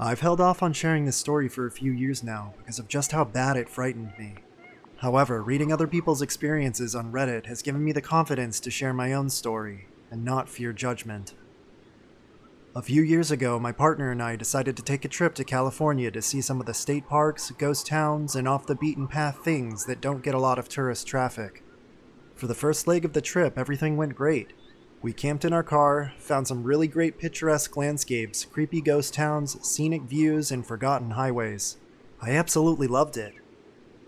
I've held off on sharing this story for a few years now because of just how bad it frightened me. However, reading other people's experiences on Reddit has given me the confidence to share my own story and not fear judgment. A few years ago, my partner and I decided to take a trip to California to see some of the state parks, ghost towns, and off-the-beaten-path things that don't get a lot of tourist traffic. For the first leg of the trip, everything went great. We camped in our car, found some really great picturesque landscapes, creepy ghost towns, scenic views, and forgotten highways. I absolutely loved it.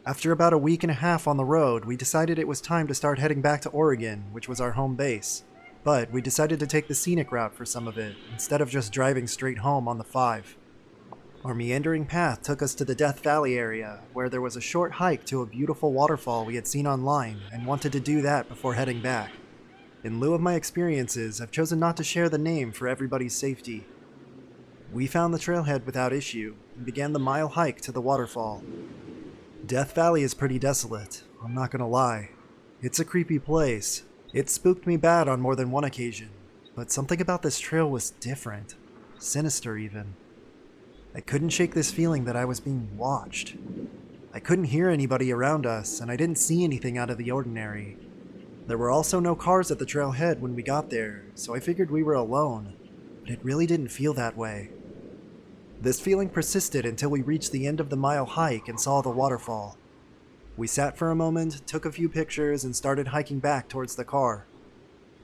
After about a week and a half on the road, we decided it was time to start heading back to Oregon, which was our home base. But we decided to take the scenic route for some of it, instead of just driving straight home on the 5. Our meandering path took us to the Death Valley area, where there was a short hike to a beautiful waterfall we had seen online and wanted to do that before heading back. In lieu of my experiences, I've chosen not to share the name for everybody's safety. We found the trailhead without issue and began the mile hike to the waterfall. Death Valley is pretty desolate, I'm not gonna lie. It's a creepy place. It spooked me bad on more than one occasion, but something about this trail was different, sinister even. I couldn't shake this feeling that I was being watched. I couldn't hear anybody around us, and I didn't see anything out of the ordinary. There were also no cars at the trailhead when we got there, so I figured we were alone, but it really didn't feel that way. This feeling persisted until we reached the end of the mile hike and saw the waterfall. We sat for a moment, took a few pictures, and started hiking back towards the car.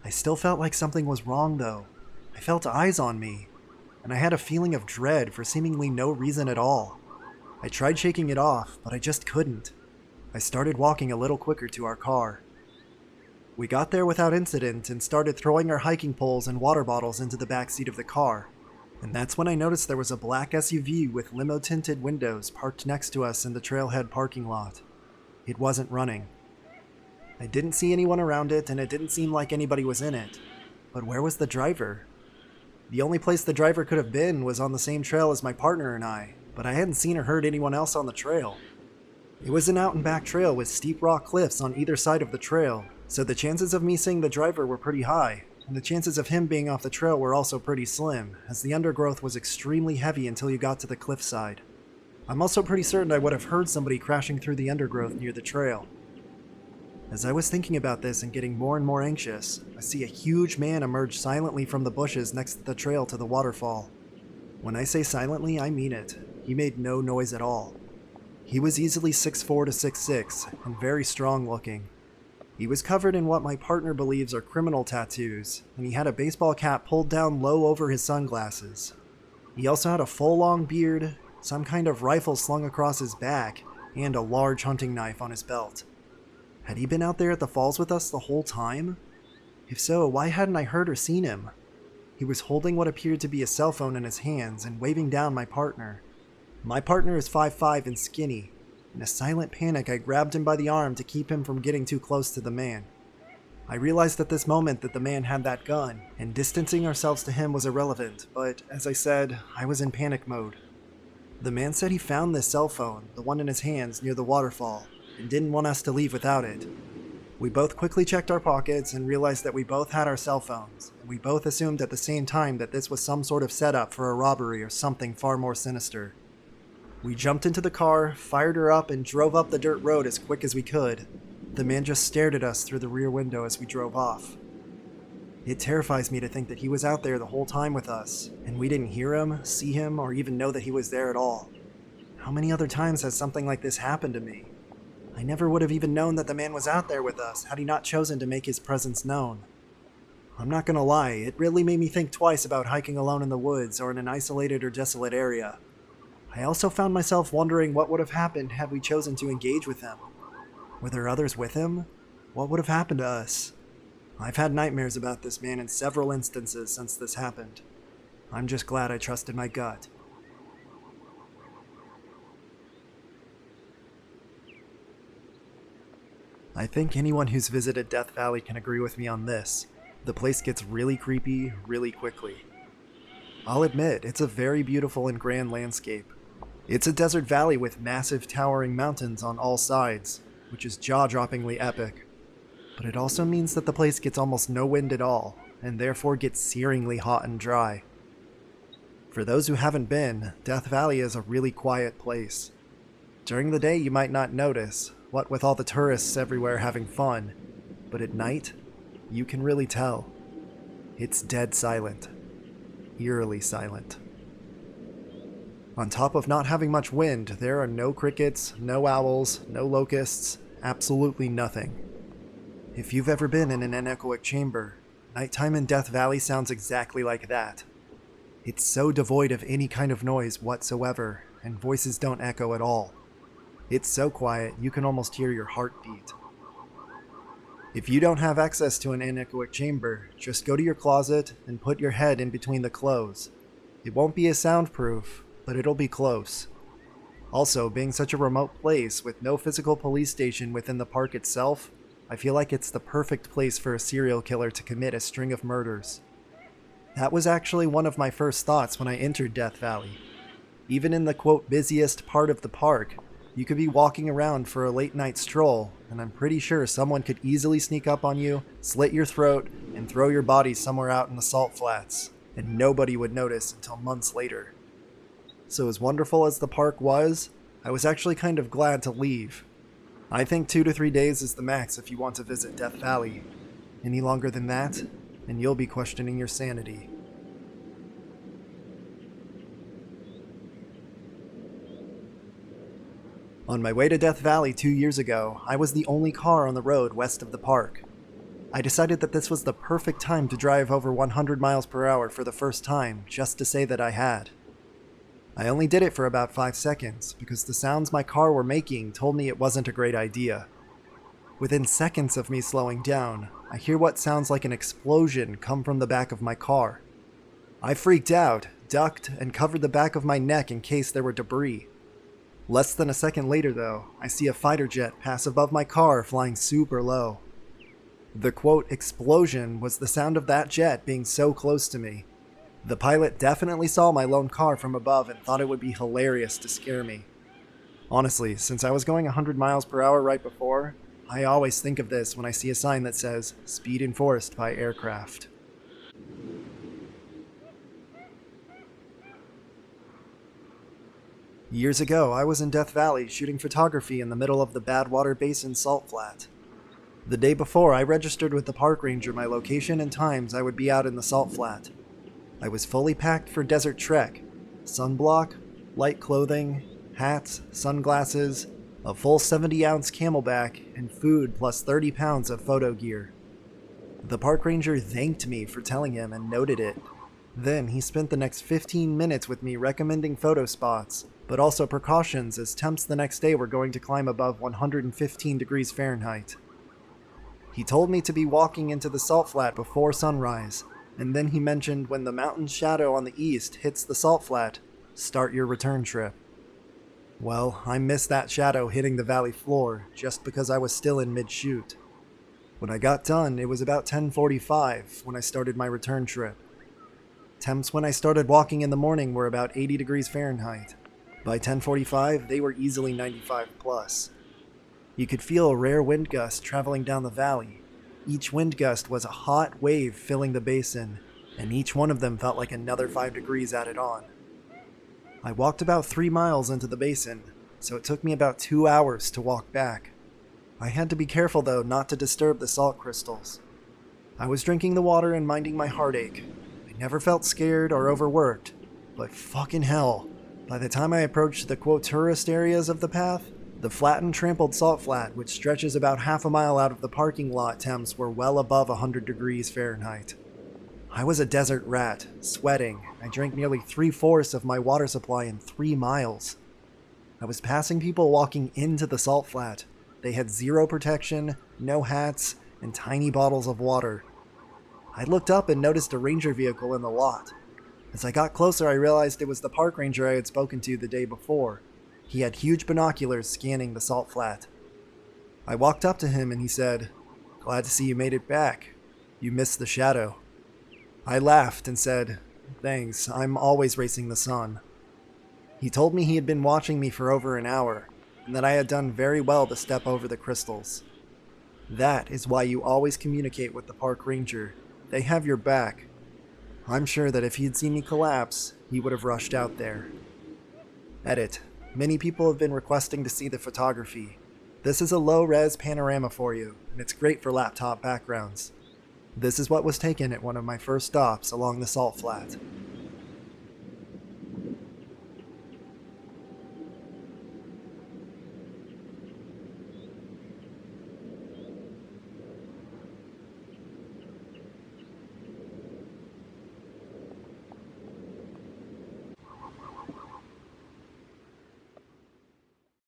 I still felt like something was wrong though. I felt eyes on me, and I had a feeling of dread for seemingly no reason at all. I tried shaking it off, but I just couldn't. I started walking a little quicker to our car. We got there without incident and started throwing our hiking poles and water bottles into the back seat of the car. And that's when I noticed there was a black SUV with limo-tinted windows parked next to us in the trailhead parking lot. It wasn't running. I didn't see anyone around it, and it didn't seem like anybody was in it. But where was the driver? The only place the driver could have been was on the same trail as my partner and I, but I hadn't seen or heard anyone else on the trail. It was an out-and-back trail with steep rock cliffs on either side of the trail, so the chances of me seeing the driver were pretty high, and the chances of him being off the trail were also pretty slim, as the undergrowth was extremely heavy until you got to the cliffside. I'm also pretty certain I would have heard somebody crashing through the undergrowth near the trail. As I was thinking about this and getting more and more anxious, I see a huge man emerge silently from the bushes next to the trail to the waterfall. When I say silently, I mean it. He made no noise at all. He was easily 6'4" to 6'6", and very strong looking. He was covered in what my partner believes are criminal tattoos, and he had a baseball cap pulled down low over his sunglasses. He also had a full long beard, some kind of rifle slung across his back, and a large hunting knife on his belt. Had he been out there at the falls with us the whole time? If so, why hadn't I heard or seen him? He was holding what appeared to be a cell phone in his hands and waving down my partner. My partner is 5'5" and skinny. In a silent panic, I grabbed him by the arm to keep him from getting too close to the man. I realized at this moment that the man had that gun, and distancing ourselves to him was irrelevant, but as I said, I was in panic mode. The man said he found this cell phone, the one in his hands, near the waterfall, and didn't want us to leave without it. We both quickly checked our pockets and realized that we both had our cell phones, and we both assumed at the same time that this was some sort of setup for a robbery or something far more sinister. We jumped into the car, fired her up, and drove up the dirt road as quick as we could. The man just stared at us through the rear window as we drove off. It terrifies me to think that he was out there the whole time with us, and we didn't hear him, see him, or even know that he was there at all. How many other times has something like this happened to me? I never would have even known that the man was out there with us had he not chosen to make his presence known. I'm not gonna lie, it really made me think twice about hiking alone in the woods or in an isolated or desolate area. I also found myself wondering what would have happened had we chosen to engage with him. Were there others with him? What would have happened to us? I've had nightmares about this man in several instances since this happened. I'm just glad I trusted my gut. I think anyone who's visited Death Valley can agree with me on this. The place gets really creepy really quickly. I'll admit, it's a very beautiful and grand landscape. It's a desert valley with massive towering mountains on all sides, which is jaw-droppingly epic. But it also means that the place gets almost no wind at all, and therefore gets searingly hot and dry. For those who haven't been, Death Valley is a really quiet place. During the day you might not notice, what with all the tourists everywhere having fun, but at night, you can really tell. It's dead silent. Eerily silent. On top of not having much wind, there are no crickets, no owls, no locusts, absolutely nothing. If you've ever been in an anechoic chamber, nighttime in Death Valley sounds exactly like that. It's so devoid of any kind of noise whatsoever, and voices don't echo at all. It's so quiet, you can almost hear your heartbeat. If you don't have access to an anechoic chamber, just go to your closet and put your head in between the clothes. It won't be as soundproof, but it'll be close. Also, being such a remote place with no physical police station within the park itself, I feel like it's the perfect place for a serial killer to commit a string of murders. That was actually one of my first thoughts when I entered Death Valley. Even in the quote busiest part of the park, you could be walking around for a late night stroll, and I'm pretty sure someone could easily sneak up on you, slit your throat, and throw your body somewhere out in the salt flats, and nobody would notice until months later. So as wonderful as the park was, I was actually kind of glad to leave. I think 2 to 3 days is the max if you want to visit Death Valley. Any longer than that, and you'll be questioning your sanity. On my way to Death Valley 2 years ago, I was the only car on the road west of the park. I decided that this was the perfect time to drive over 100 miles per hour for the first time, just to say that I had. I only did it for about 5 seconds, because the sounds my car were making told me it wasn't a great idea. Within seconds of me slowing down, I hear what sounds like an explosion come from the back of my car. I freaked out, ducked, and covered the back of my neck in case there were debris. Less than a second later though, I see a fighter jet pass above my car flying super low. The quote explosion was the sound of that jet being so close to me. The pilot definitely saw my lone car from above and thought it would be hilarious to scare me. Honestly, since I was going 100 miles per hour right before, I always think of this when I see a sign that says, "Speed enforced by aircraft." Years ago, I was in Death Valley shooting photography in the middle of the Badwater Basin salt flat. The day before, I registered with the park ranger my location and times I would be out in the salt flat. I was fully packed for desert trek: sunblock, light clothing, hats, sunglasses, a full 70-ounce camelback, and food plus 30 pounds of photo gear. The park ranger thanked me for telling him and noted it. Then he spent the next 15 minutes with me recommending photo spots, but also precautions as temps the next day were going to climb above 115 degrees Fahrenheit. He told me to be walking into the salt flat before sunrise, and then he mentioned when the mountain shadow on the east hits the salt flat, start your return trip. Well, I missed that shadow hitting the valley floor just because I was still in mid-shoot. When I got done, it was about 10:45 when I started my return trip. Temps when I started walking in the morning were about 80 degrees Fahrenheit. By 10:45, they were easily 95 plus. You could feel a rare wind gust traveling down the valley. Each wind gust was a hot wave filling the basin, and each one of them felt like another 5 degrees added on. I walked about 3 miles into the basin, so it took me about 2 hours to walk back. I had to be careful though not to disturb the salt crystals. I was drinking the water and minding my heartache. I never felt scared or overworked, but fucking hell, by the time I approached the quote tourist areas of the path, the flattened trampled salt flat, which stretches about half a mile out of the parking lot, temps were well above 100 degrees Fahrenheit. I was a desert rat, sweating. I drank nearly 3/4 of my water supply in 3 miles. I was passing people walking into the salt flat. They had zero protection, no hats, and tiny bottles of water. I looked up and noticed a ranger vehicle in the lot. As I got closer, I realized it was the park ranger I had spoken to the day before. He had huge binoculars scanning the salt flat. I walked up to him and he said, "Glad to see you made it back. You missed the shadow." I laughed and said, "Thanks, I'm always racing the sun." He told me he had been watching me for over an hour, and that I had done very well to step over the crystals. That is why you always communicate with the park ranger. They have your back. I'm sure that if he'd seen me collapse, he would have rushed out there. Edit. Many people have been requesting to see the photography. This is a low-res panorama for you, and it's great for laptop backgrounds. This is what was taken at one of my first stops along the salt flat.